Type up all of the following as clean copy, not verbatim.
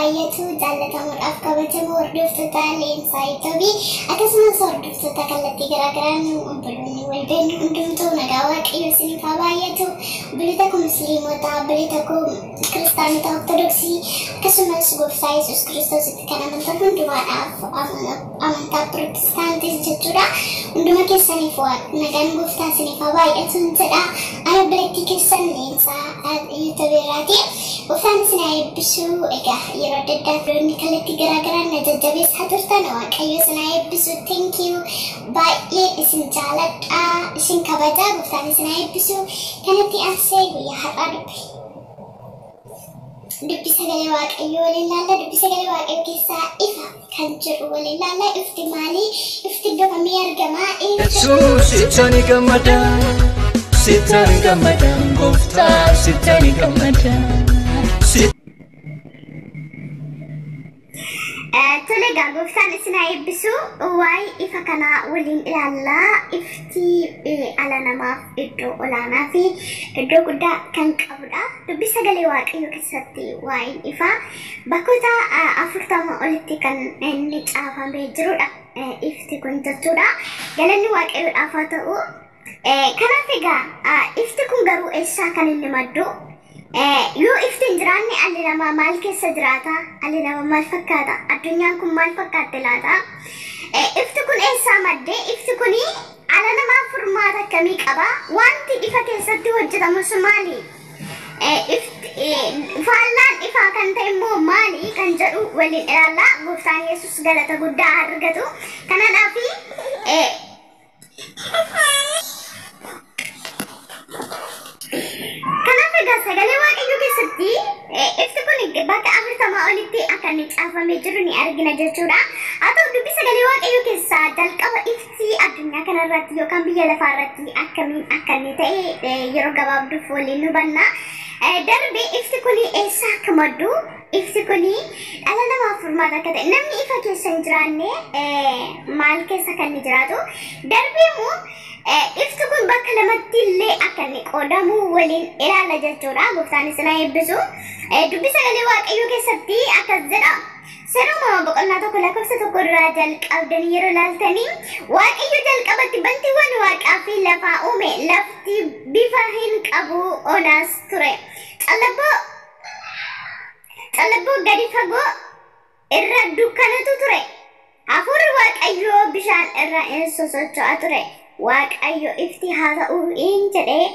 baay'atu jaallatamuudhaaf kabajamoo hordoftoota leensaa IFITI akkasumas hordoftoota kallattii garaagaraan obboloonni walbeen hundumtuu nagaa waaqayyo isiniif haa baay'atu. Obboloota koo musliimota, obboloota koo kiristaanota ortodoksii akkasumas gooftaa Yesuus Kiristoositti kan amantan hundumaadhaaf amantaa pirotestaantii jechuudha. Hunduma keessaniif nagaan gooftaa isiniif haa baay'atu jedha. Ani obboleettii keessan leensaa IFITI irraati. Gooftaan isin haa eebbisu. Egaa yeroo adda addaa firoonni kallattii garaagaraan na jajjabeessaa turtan waaqayyo isin haa eebbisu. Thank you. Baay'ee isin jaaladha. Isin kabaja. Gooftaan isin haa eebbisu. Kanatti aansee guyyaa har'aa dubbi sagalee waaqayyo waliin laalla. Dubbi sagalee waaqayyo keessaa ifa kan jedhu waliin laalla. Ifti maalii? Ifti iddoo kamii argama? Yesuus sittani gammada. Sittani gammada. Gooftaa sittani gammada. Tolega gooftaan isin haa eebbisu. Waa'ee ifa kanaa waliin ilaallaa. Ifti ala namaaf iddoo olaanaa fi iddoo guddaa kan qabudha. Dubbi sagalee waaqayyo keessatti waa'een ifa bakkoota 40 olitti kan inni caafamee jirudha. Ifti kun jechuudha. Galanni waaqayyoodhaaf haa ta'u. Kanaaf egaa ifti kun garuu eessaa kan inni maddu? Yoo iftiin jiraanne alli namaa maal keessa jiraata? Alli namaa maal fakkaata? Addunyaan kun maal fakkaatte laata? Ifti kun eessaa madde? Ifti kuni ala namaa furmaata akkamii qaba? Wanti ifa keessatti hojjetamus maali? Faallaan ifaa kan ta'e immoo maali kan jedhu waliin ilaalla. Gooftaan Yesuus galata guddaa argatu. Kanaaf egaa sagalee waaqayyo keessatti ifti kun bakka 40 olitti akka inni caafamee jiru ni argina jechuudha. Haa ta'u dubbi sagalee waaqayyo keessaa jalqaba ifti addunyaa kanarratti yookaan biyya lafaarratti akkamiin akka inni ta'e yeroo gabaabduuf waliin hubanna. Darbee ifti kun eessaa akka maddu? Ifti kun dhala namaaf furmaata akka ta'e namni ifa keessa hin jiraanne maal keessa kan inni jiraatu? Darbee immoo ifti kun bakka lamatti illee akka inni qoodamu waliin ilaalla jechuudha. Gooftaan isin haa eebbisu. Dubbi sagalee waaqayyo keessatti akkas jedha. Seeruma boqonnaa tokko lakkoofsa tokko irraa jalqabdanii yeroo ilaaltanii waaqayyo jalqabatti bantiiwwan waaqaa fi lafaa uume. Lafti bifa hin qabu onaas ture. Callaboo gadi fagoo irra dukkanatu ture. Hafuurri waaqayyoo bishaan irra in sosocho'a ture. Waaqayyo ifti haa ta'u in jedhee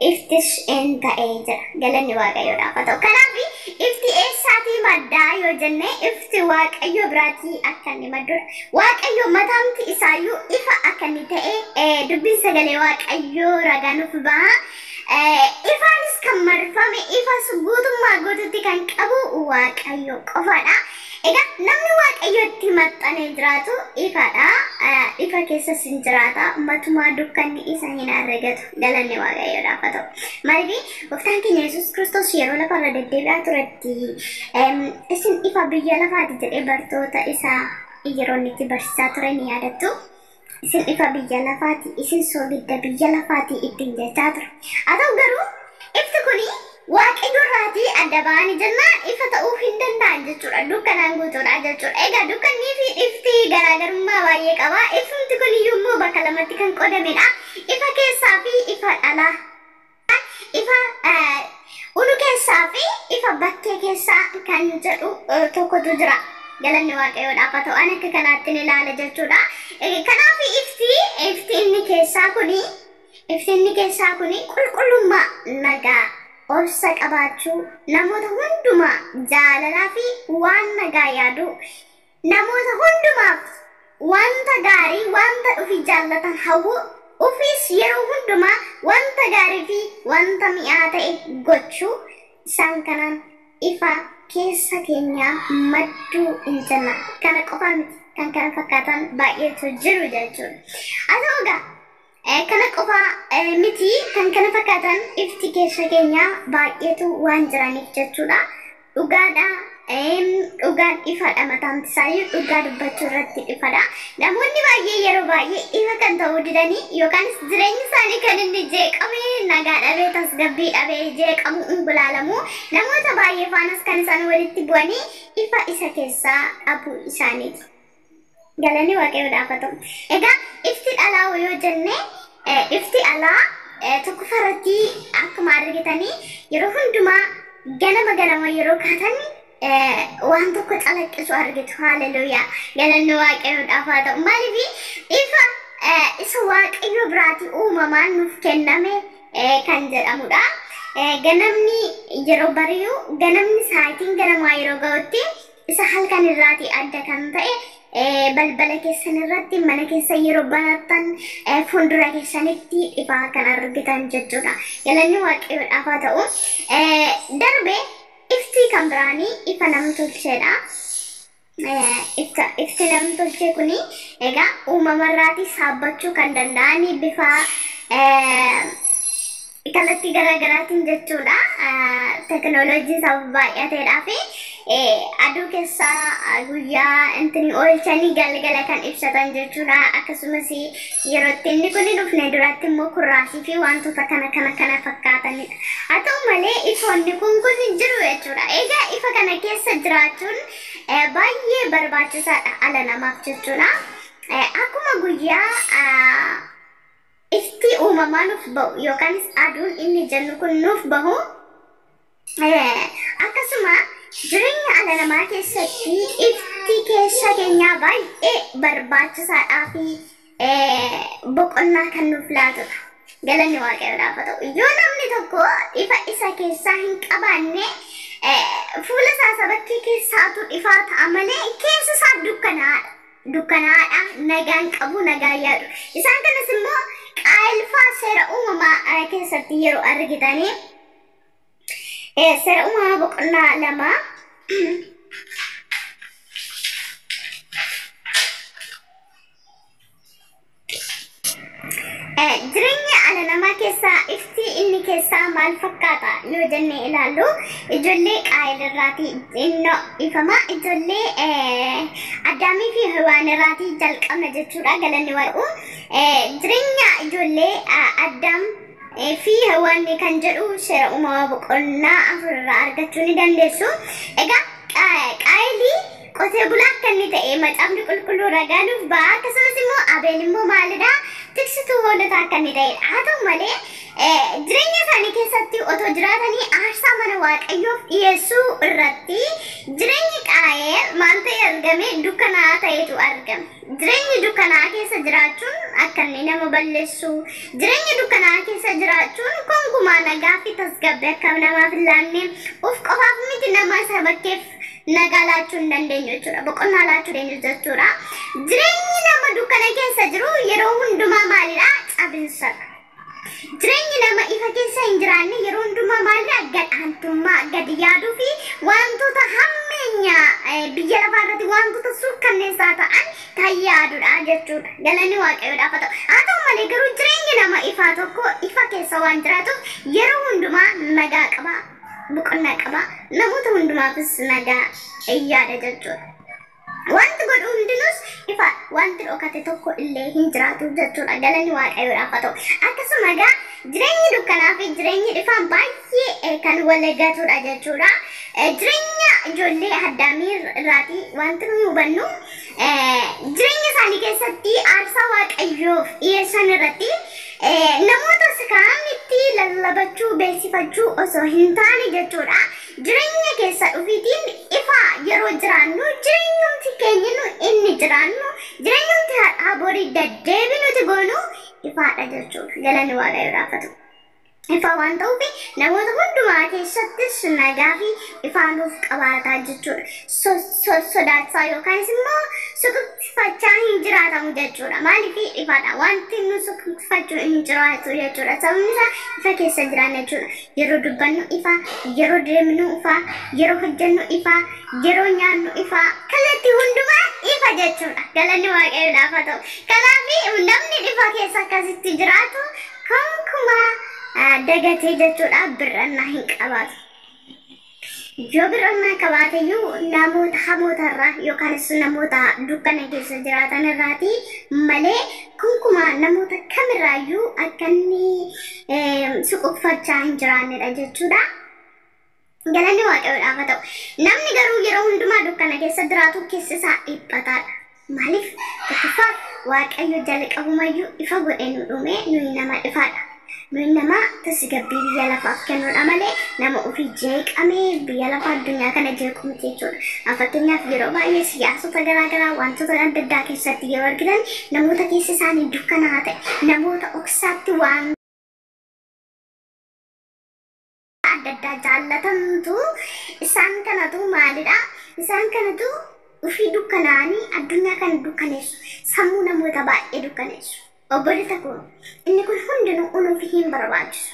iftis in ta'ee jira. Galanni waaqayyoodhaaf haa ta'u. Kanaaf ifti eessaatii maddaa yoo jenne ifti waaqayyo biraatii akka inni maddudha. Waaqayyo mataamti isaayyuu ifa akka inni ta'e dubbiin sagalee waaqayyoo ragaa nuuf baha. Ifaanis kan marfame ifas guutummaa guututti kan qabu waaqayyo qofaadha. Egaa namni waaqayyotti maxxanee jiraatu ifaadha. Ifa keessas hin jiraata. Matumaa dukkanni isa hin argatu. Galanni waaqayyoodhaaf haa ta'u. Maaliif gooftaan keenya Yesuus Kiristoos yeroo lafarra deddeebi'aa turetti isin ifa biyya lafaati jedhee bartoota isaa yeroo inni itti barsiisaa ture ni yaadattu. Isin ifa biyya lafaati, isin soogidda biyya lafaati ittiin jechaa ture. Haa ta'u garuu ifti kuni waaqayyo irraatii adda ba'anii jennaan ifa ta'uu hin danda'an jechuudha. Dukkanaan guutuudha jechuudha. Egaa dukkannii fi ifti garaagarummaa baay'ee qaba. Ifti kun iyyuu bakka lamatti kan qoodamedha. Ifa keessaa fi ifa dhalaa. Ifa ulu keessaa fi ifa bakkee keessaa kan jedhu tokkotu jira. Galanni waaqayyoodhaaf haa ta'u. Ani akka kanaatti ni ilaala jechuudha. Kanaaf ifti inni keessaa kuni qulqullummaa nagaa. Obsa qabaachuu namoota hundumaa jaalalaa fi waan nagaa yaadu namoota hundumaaf wanta gaarii wanta ofii jaallatan hawwu ofiis yeroo hundumaa wanta gaarii fi wanta mi'aa ta'e gochuu isaan kanaan ifa keessa keenyaa madduu hin jenna. Kana qofaa miti kan kana fakkaatan baay'eetu jiru jechuudha. Haa ta'u egaa kana qofa miti kan kana fakkaatan ifti keessa keenyaa baay'eetu waan jiraniif jechuudha. Dhugaadha dhugaan ifaadha mataan isaanii dhugaa dubbachuu irratti ifaadha. Namoonni baay'ee yeroo baay'ee ifa kan ta'uu didanii yookaan jireenyi isaanii kan inni jeeqamee nagaa dhabee tasgabbii dhabee jeeqamu ungulaalamu namoota baay'ee faanas kan isaan walitti bu'anii ifa isa keessaa dhabuu isaaniiti. Galanii waaqayyoodhaaf haa ta'u. Egaa ifti alaa yoo jenne ifti alaa tokko farratti akkuma argitanii yeroo hundumaa ganama yeroo kaatan waan tokko calaqqisu argitu. Haleluuyaa. Galanni waaqayyoodhaaf haa ta'u. Maaliif ifa isa waaqayyo biraatii uumamaan nuuf kenname kan jedhamudha. Ganamni yeroo bari'u ganamni sa'aatiin ganamaa yeroo ga'utti isa halkan irraatii adda kan ta'e balbala keessan irratti mana keessa yeroo banatan fuuldura keessanitti ifa kan argitan jechuudha. Galanni waaqayyoodhaaf haa ta'u. Darbee ifti kan biraanii ifa namtolcheedha. Ifti namtolchee kuni egaa uumamarraatii saabbachuu kan danda'ani bifa kallattii garaagaraatiin jechuudha. Teknooloojii sababa baay'ateedhaa fi aduu keessaa guyyaa intini oolchanii galgala kan ibsatan jechuudha. Akkasumas yeroo itti inni kun dhufne duratti immoo kurraasii fi wantoota kana fakkaatanidha. Haa ta'u malee ifoonni kun jiru jechuudha. Egaa ifa kana keessa jiraachuun baay'ee barbaachisaadha ala namaaf jechuudha. Akkuma guyyaa ifti uumamaa nuuf bahu yookaanis aduun inni jennu kun nuuf bahu akkasuma jireenya ala namaa keessatti ifti keessa keenyaa baay'ee barbaachisaadhaa fi boqonnaa kan nuuf laatudha. Galanni waaqayyoodhaaf haa ta'u. Yoo namni tokko ifa isa keessaa hin qabaanne fuula isaa sabakkii keessaatu ifaa ta'a malee keessa isaa dukkanaadha. Nagaan qabu nagaa yaadu. Isaan kanas immoo qaayilfaa seera uumamaa keessatti yeroo argitanii seera uumamaa boqonnaa 2 jireenya ala namaa keessaa ifti inni keessaa maal fakkaata yoo jennee ilaallu ijoollee qaayilirraatii innoo ifama ijoollee Addaamii fi Hewaan irraatii jalqabna jechuudha. Galanni waaqayyoo. Jireenya ijoollee Addaam fi Hewaan kan jedhu seera uumamaa boqonnaa 4 irraa argachuu ni dandeessu. Egaa qaayilii qotee bulaa akka inni ta'e macaafni qulqulluu ragaa nuuf ba'a. Akkasumas immoo Abeel immoo maalidha? Tiksituu hoolotaa akka inni ta'edha. Haa ta'u malee jireenya isaanii keessatti otoo jiraatanii aarsaa mana waaqayyoof dhiyeessuu irratti jireenyi qaayil maal ta'e argame? Dukkanaa ta'etu argame. Jireenyi dukkanaa keessa jiraachuun akka inni nama balleessu, jireenyi dukkanaa keessa jiraachuun gonkumaa nagaa fi tasgabbii akka namaaf hin laanne of qofaaf miti nama isa bakkeef nagaa laachuu hin dandeenyu jechuudha. Boqonnaa laachuu dandeenyu jechuudha. Jireenyi nama dukkana keessa jiru yeroo hundumaa maalidha? Cabinsadha. Jireenyi nama ifa keessa hin jiraanne yeroo hundumaa maalidha? Gadhaantummaa, gadi yaaduu fi wantoota hammeenya biyya lafaa irratti wantoota suukkanneessaa ta'an kan yaadudha jechuudha. Galanni waaqayyoodhaaf haa ta'u. Haa ta'u malee garuu jireenyi nama ifaa tokko ifa keessa waan jiraatuuf yeroo hundumaa nagaa qaba. Boqonnaa qaba. Namoota hundumaafis nagaa yaada jechuudha. Wanti godhu hundinus ifa wanti dhokate tokko illee hin jiraatu jechuudha. Galanni waaqayyoodhaaf haa ta'u. Akkasuma egaa jireenyi dukkanaa fi jireenyi ifaa baay'ee kan wal eeggatudha jechuudha. Jireenya ijoollee Addaamii irraatii wanti nuyi hubannu jireenya isaanii keessatti aarsaa waaqayyoof dhiyeessan irratti namoota kaan itti lallabachuu beeksifachuu osoo hin taane jechuudha. Jireenya keessa dhufiitiin ifa yeroo jiraannu jireenyumti keenya inni jiraannu jireenyumti har'aa borii deddeebii nuti goonu ifaadha jechuudha. Galanni waaqayyoodhaaf haa ta'u. Ifa waan ta'uuf namoota hundumaa keessattis nagaa fi ifaa nuuf qabaataa jechuudha. Sodaachisaa yookaanis immoo suuqfachaa hin jiraatamu jechuudha. Maaliif ifaadha? Wanti nu suuqfachuu hin jiraatu jechuudha. Sababni isaa ifa keessa jiraanna jechuudha. Yeroo dubbannu ifa, yeroo deemnu ifa, yeroo hojjennu ifa, yeroo nyaannu ifa, kallattii hundumaa ifa jechuudha. Galanni waaqayyoodhaaf haa ta'u. Kanaaf namni ifa keessa akkasitti jiraatu gonkumaa dagatee jechuudha birrannaa hin qabaatu. Jobironna kabaatayyuu namoota hamootarraa yookaan namoota dukkana keessa jiraatan irraati malee kunkuma namoota kamirraayyuu akka inni suquffachaa hin jiraannedha jechuudha. Galanni Waaqayyoodhaaf haa ta'u. Namni garuu yeroo hundumaa dukkana keessa jiraatu keessa isaa dhiphataadha. Maaliif tokkoffaa Waaqayyo jalqabumayyuu ifa godhee nu dhume nuyi nama ifaadha. Nuyi nama tasgabbii biyya lafaaf kennuudha malee nama ofii jeeqamee biyya lafaa addunyaa kana jeequ miti jechuudha. Fakkeenyaaf yeroo baay'ee siyaasota garaagaraa wantoota adda addaa keessatti yeroo argitan namoota keessa isaanii dukkanaa ta'e namoota dhoksaatti waan adda addaa jaallatantu isaan kanatu maalidha? Isaan kanatu ofii dukkanaanii addunyaa kana dukkaneessu. Sammuu namoota baay'ee dukkaneessu. Obbolota kun inni kun hundinuu unuuf hin barbaachisu.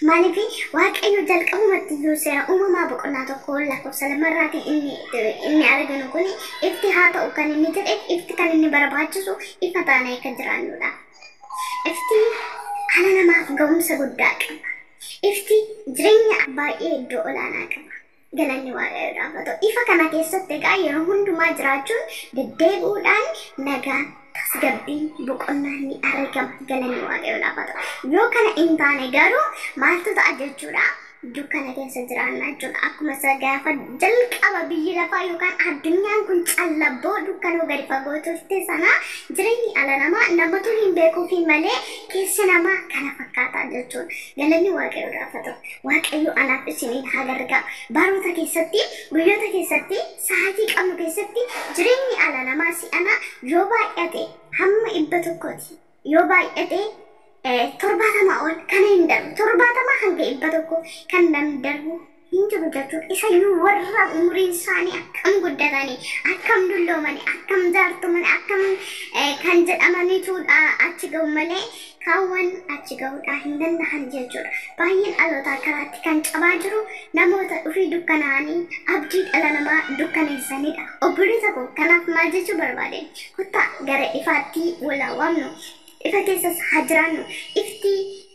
Maaliif Waaqayyo jalqabumatti iyyuu seera uumamaa boqonnaa tokko lakkoofsa lamarraati inni arginu kun ifti haa ta'u kan inni jedhe ifti kan inni barbaachisu ifa taanee kan jiraannudha. Ifti dhala namaaf ga'umsa guddaa qaba. Ifti jireenya baay'ee iddoo olaanaa qaba. Galanni Waaqayyoodhaaf haa ta'u. Ifa kana keessatti egaa yeroo hundumaa jiraachuun deddeebi'uudhaan nagaan tasgabbiin boqonnaan ni argama. Galanni Waaqayyoodhaaf haa ta'u. Yoo kana hin taane garuu maaltu ta'a jechuudha? Dukkana keessa jiraannaa jechuudha. Akkuma isa gaafa jalqaba biyyi lafaa yookaan addunyaan kun callabboo dukkanoo gadi fagoo turte sana jireenyi ala namaa namatu hin beekuufi malee keessa namaa kana fakkaataa jechuudha. Galanni Waaqayyoodhaaf haa ta'u. Waaqayyo anaaf isiniin haa gargaaru. Baroota keessatti guyyoota keessatti sa'aatii qabnu keessatti jireenyi ala namaa si'ana yoo baay'ate hamma 100ti. Yoo baay'ate torbaatama ol kan hin darbu torbaatama hanga 100 kan namni darbu hin jiru jechuudha. Isayyuu warra umuriin isaanii akkam guddatanii akkam dulloomanii akkam jaartumanii akkam kan jedhamaniitu achi ga'u malee kaawwan achi ga'uudhaa hin danda'an jechuudha. Baay'een dhalootaa karaatti kan cabaa jiru namoota dhufii dukkanaanii abdii dhala namaa dukkaneessanidha. Obbolota koo kanaaf maal jechuu barbaade? Kottaa gara ifaatti walaawamnu. Ifa keessas haa jiraannu. Ifti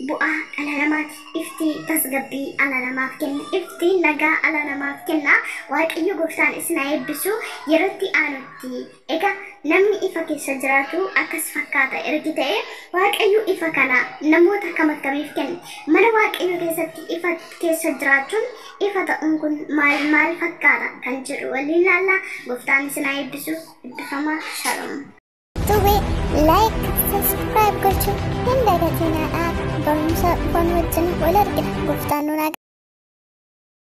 bu'aa dhala namaati. Ifti tasgabbii dhala namaaf kenna. Ifti nagaa dhala namaaf kenna. Waaqayyo gooftaan isin haa eebbisu yerootti aanutti. Egaa namni ifa keessa jiraatu akkas fakkaata ergi ta'e Waaqayyo ifa kana namoota kam akkamiif kenna? Mana Waaqayyo keessatti ifa keessa jiraachuun ifa ta'uun kun maal fakkaata kan jedhu waliin ilaalla. Gooftaan isin haa eebbisu. Eebbifamaa shalom. Like, subscribe gochuu hin dagatinaa. Barumsa dhuunfaa wajjin wal argina. Gooftaan nu